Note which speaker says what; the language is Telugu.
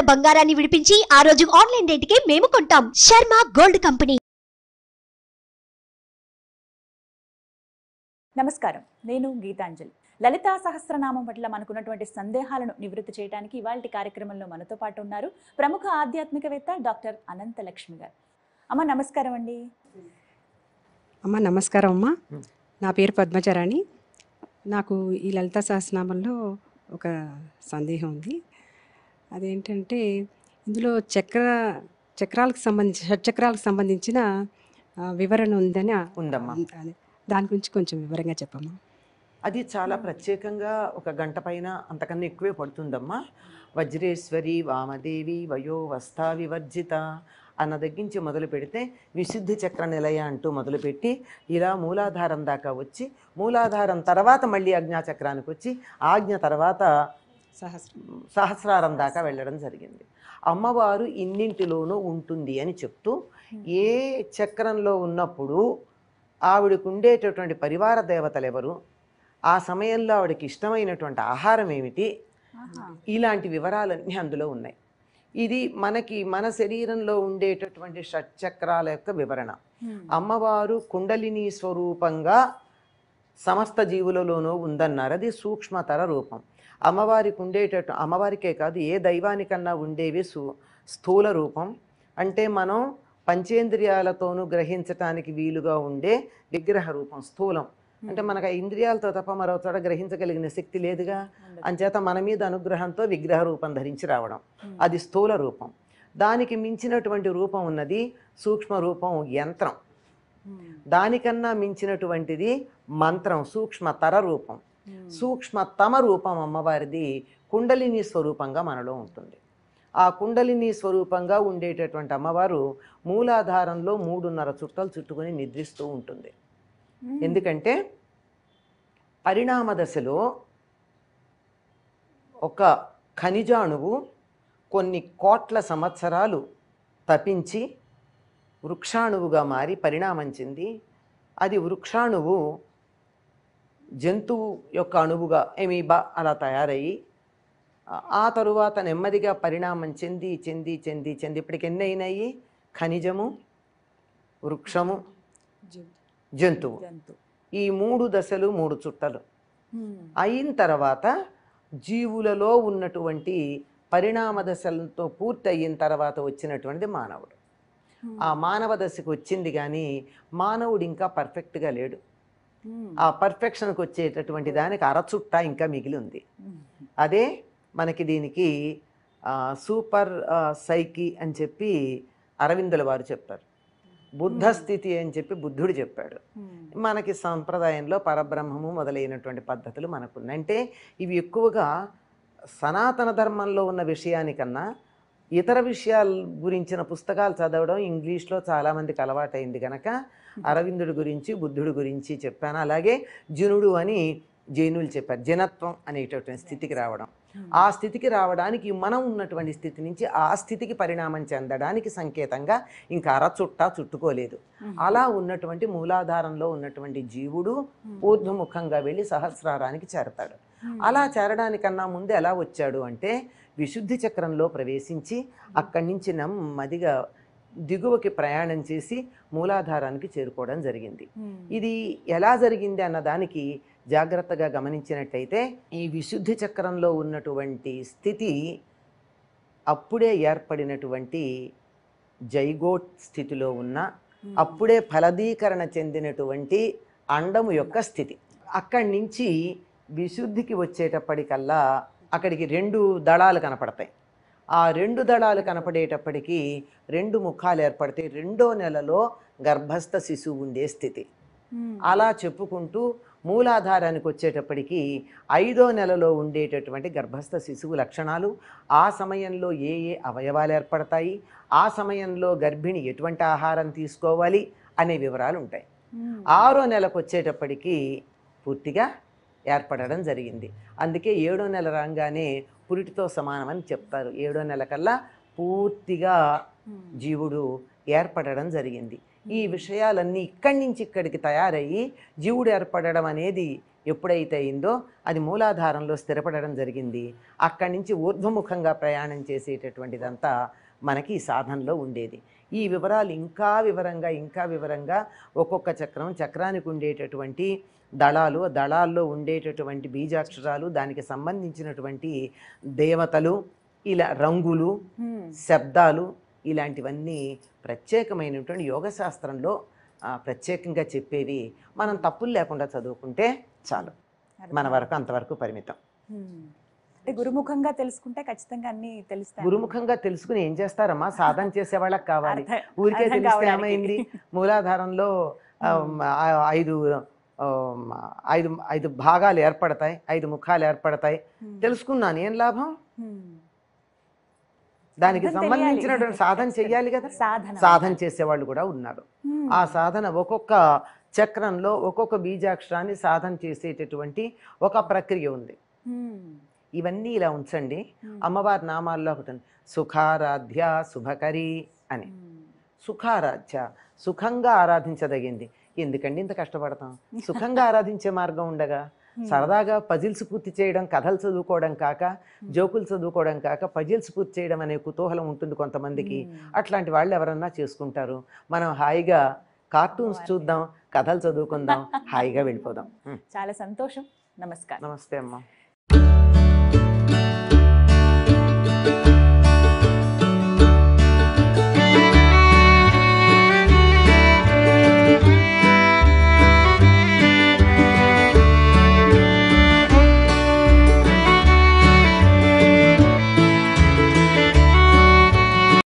Speaker 1: బంగారాన్ని విడిపించి ఆ రోజు ఆన్లైన్ రేటుకే మేము కొంటాం. Sharma gold company.
Speaker 2: నమస్కారం, నేను గీతాంజలి. లలితా సహస్రనామం పట్ల మనకున్నటువంటి సందేహాలను నివృత్తి చేయడానికి ఇవాళ కార్యక్రమంలో మనతో పాటు ఉన్నారు ప్రముఖ ఆధ్యాత్మికవేత్త డాక్టర్ అనంతలక్ష్మి గారు. అమ్మ నమస్కారం అండి.
Speaker 3: అమ్మ నమస్కారం అమ్మ. నా పేరు పద్మచరాణి. నాకు ఈ లలితా సహస్రనామంలో ఒక సందేహం ఉంది. అదేంటంటే ఇందులో చక్రాలకు సంబంధించి షట్చక్రాలకు సంబంధించిన వివరణ ఉందని
Speaker 4: ఉందమ్మా.
Speaker 3: దాని గురించి కొంచెం వివరంగా చెప్పమ్మా.
Speaker 4: అది చాలా ప్రత్యేకంగా ఒక గంట పైన అంతకన్నా ఎక్కువే పడుతుందమ్మా. వజ్రేశ్వరి వామదేవి వయోవస్థా వివర్జిత అన్న దగ్గరించి మొదలు పెడితే విశుద్ధి చక్ర నిలయ అంటూ మొదలుపెట్టి ఇలా మూలాధారం దాకా వచ్చి, మూలాధారం తర్వాత మళ్ళీ ఆజ్ఞాచక్రానికి వచ్చి, ఆజ్ఞ తర్వాత సహస్రారం దాకా వెళ్ళడం జరిగింది. అమ్మవారు ఇన్నింటిలోనూ ఉంటుంది అని చెప్తూ ఏ చక్రంలో ఉన్నప్పుడు ఆవిడకు ఉండేటటువంటి పరివార దేవతలు ఎవరు, ఆ సమయంలో ఆవిడకి ఇష్టమైనటువంటి ఆహారం ఏమిటి, ఇలాంటి వివరాలన్నీ అందులో ఉన్నాయి. ఇది మనకి మన శరీరంలో ఉండేటటువంటి షట్చక్రాల యొక్క వివరణ. అమ్మవారు కుండలిని స్వరూపంగా సమస్త జీవులలోనూ ఉందన్నారు. అది సూక్ష్మతర రూపం. అమ్మవారికే కాదు ఏ దైవానికన్నా ఉండేవి స్థూల రూపం. అంటే మనం పంచేంద్రియాలతోనూ గ్రహించటానికి వీలుగా ఉండే విగ్రహ రూపం స్థూలం. అంటే మనకు ఆ ఇంద్రియాలతో తప్ప మరో చోట గ్రహించగలిగిన శక్తి లేదుగా. అంచేత మన మీద అనుగ్రహంతో విగ్రహ రూపం ధరించి రావడం, అది స్థూల రూపం. దానికి మించినటువంటి రూపం ఉన్నది సూక్ష్మ రూపం, యంత్రం. దానికన్నా మించినటువంటిది మంత్రం, సూక్ష్మతర రూపం. సూక్ష్మతమ రూపం అమ్మవారిది కుండలిని స్వరూపంగా మనలో ఉంటుంది. ఆ కుండలిని స్వరూపంగా ఉండేటటువంటి అమ్మవారు మూలాధారంలో 3.5 చుట్టలు చుట్టుకొని నిద్రిస్తూ ఉంటుంది. ఎందుకంటే పరిణామ దశలో ఒక ఖనిజాణువు కొన్ని కోట్ల సంవత్సరాలు తపించి వృక్షాణువుగా మారి పరిణామం చెంది, అది వృక్షాణువు జంతువు యొక్క అణువుగా ఎమీబా అలా తయారయ్యి, ఆ తరువాత నెమ్మదిగా పరిణామం చెంది చెంది చెంది చెంది ఇప్పటికి ఎన్ని అయినాయి? ఖనిజము, వృక్షము, జంతువు. ఈ 3 దశలు 3 చుట్టలు అయిన తర్వాత జీవులలో ఉన్నటువంటి పరిణామ దశలతో పూర్తి అయిన తర్వాత వచ్చినటువంటిది మానవుడు. ఆ మానవ దశకు వచ్చింది కానీ మానవుడు ఇంకా పర్ఫెక్ట్గా లేడు. ఆ పర్ఫెక్షన్కి వచ్చేటటువంటి దానికి అరచుట్ట ఇంకా మిగిలి ఉంది. అదే మనకి దీనికి సూపర్ సైకి అని చెప్పి అరవిందుల వారు చెప్పారు. బుద్ధ స్థితి అని చెప్పి బుద్ధుడు చెప్పాడు. మనకి సంప్రదాయంలో పరబ్రహ్మము మొదలైనటువంటి పద్ధతులు మనకున్నాయి. అంటే ఇవి ఎక్కువగా సనాతన ధర్మంలో ఉన్న విషయానికన్నా ఇతర విషయాల గురించిన పుస్తకాలు చదవడం ఇంగ్లీష్లో చాలామందికి అలవాటైంది కనుక అరవిందుడి గురించి బుద్ధుడి గురించి చెప్పాను. అలాగే జనుడు అని జైనులు చెప్పారు. జనత్వం అనేటటువంటి స్థితికి రావడం, ఆ స్థితికి రావడానికి మనం ఉన్నటువంటి స్థితి నుంచి ఆ స్థితికి పరిణామం చెందడానికి సంకేతంగా ఇంకా అరచుట్ట చుట్టుకోలేదు. అలా ఉన్నటువంటి మూలాధారంలో ఉన్నటువంటి జీవుడు ఊర్ధ్వముఖంగా వెళ్ళి సహస్రారానికి చేరతాడు. అలా చేరడానికన్నా ముందు ఎలా వచ్చాడు అంటే విశుద్ధి చక్రంలో ప్రవేశించి అక్కడి నుంచి నెమ్మదిగా దిగువకి ప్రయాణం చేసి మూలాధారానికి చేరుకోవడం జరిగింది. ఇది ఎలా జరిగింది అన్న దానికి జాగ్రత్తగా గమనించినట్టయితే ఈ విశుద్ధి చక్రంలో ఉన్నటువంటి స్థితి అప్పుడే ఏర్పడినటువంటి జైగోట్ స్థితిలో ఉన్న, అప్పుడే ఫలదీకరణ చెందినటువంటి అండము యొక్క స్థితి. అక్కడి నుంచి విశుద్ధికి వచ్చేటప్పటికల్లా అక్కడికి 2 దళాలు కనపడతాయి. ఆ 2 దళాలు కనపడేటప్పటికీ 2 ముఖాలు ఏర్పడతాయి. 2వ నెలలో గర్భస్థ శిశువు ఉండే స్థితి. అలా చెప్పుకుంటూ మూలాధారానికి వచ్చేటప్పటికి 5వ నెలలో ఉండేటటువంటి గర్భస్థ శిశువు లక్షణాలు, ఆ సమయంలో ఏ ఏ అవయవాలు ఏర్పడతాయి, ఆ సమయంలో గర్భిణి ఎటువంటి ఆహారం తీసుకోవాలి అనే వివరాలు ఉంటాయి. 6వ నెలకు వచ్చేటప్పటికి పూర్తిగా ఏర్పడడం జరిగింది. అందుకే 7వ నెల రాగానే పురిటితో సమానమని చెప్తారు. 7వ నెల కల్లా పూర్తిగా జీవుడు ఏర్పడడం జరిగింది. ఈ విషయాలన్నీ ఇక్కడి నుంచి ఇక్కడికి తయారయ్యి జీవుడు ఏర్పడడం అనేది ఎప్పుడైతే అయిందో అది మూలాధారంలో స్థిరపడడం జరిగింది. అక్కడి నుంచి ఊర్ధ్వముఖంగా ప్రయాణం చేసేటటువంటిదంతా మనకి ఈ సాధనలో ఉండేది. ఈ వివరాలు ఇంకా వివరంగా ఒక్కొక్క చక్రానికి ఉండేటటువంటి దళాలు, దళాల్లో ఉండేటటువంటి బీజాక్షరాలు, దానికి సంబంధించినటువంటి దేవతలు, ఇలా రంగులు, శబ్దాలు, ఇలాంటివన్నీ ప్రత్యేకమైనటువంటి యోగశాస్త్రంలో ప్రత్యేకంగా చెప్పేవి. మనం తప్పులు లేకుండా చదువుకుంటే చాలు, మన వరకు అంతవరకు పరిమితం.
Speaker 2: అంటే గురుముఖంగా తెలుసుకుంటే ఖచ్చితంగా అన్ని తెలుస్తాయి.
Speaker 4: గురుముఖంగా తెలుసుకుని ఏం చేస్తారమ్మా? సాధన చేసే వాళ్ళకి కావాలి. ఊరికే తెలిస్తే ఏమైంది? మూలాధారంలో 5 భాగాలు ఏర్పడతాయి, 5 ముఖాలు ఏర్పడతాయి. తెలుసుకున్నాను, ఏం లాభం? దానికి సంబంధించినటువంటి సాధన చెయ్యాలి కదా. సాధన చేసేవాళ్ళు కూడా ఉన్నారు. ఆ సాధన ఒక్కొక్క చక్రంలో ఒక్కొక్క బీజాక్షరాన్ని సాధన చేసేటటువంటి ఒక ప్రక్రియ ఉంది. ఇవన్నీ ఇలా ఉంచండి. అమ్మవారి నామాల్లో ఒకటి సుఖారాధ్య శుభకరి అని. సుఖారాధ్య, సుఖంగా ఆరాధించదగింది. ఎందుకండి ఇంత కష్టపడతాం? సుఖంగా ఆరాధించే మార్గం ఉండగా సరదాగా పజిల్స్ పూర్తి చేయడం, కథలు చదువుకోవడం కాక, జోకులు చదువుకోవడం కాక పజిల్స్ పూర్తి చేయడం అనే కుతూహలం ఉంటుంది కొంతమందికి. అట్లాంటి వాళ్ళు ఎవరన్నా చేసుకుంటారు. మనం హాయిగా కార్టూన్స్ చూద్దాం, కథలు చదువుకుందాం, హాయిగా వెళ్ళిపోదాం.
Speaker 2: చాలా సంతోషం. నమస్కారం.
Speaker 4: నమస్తే అమ్మా.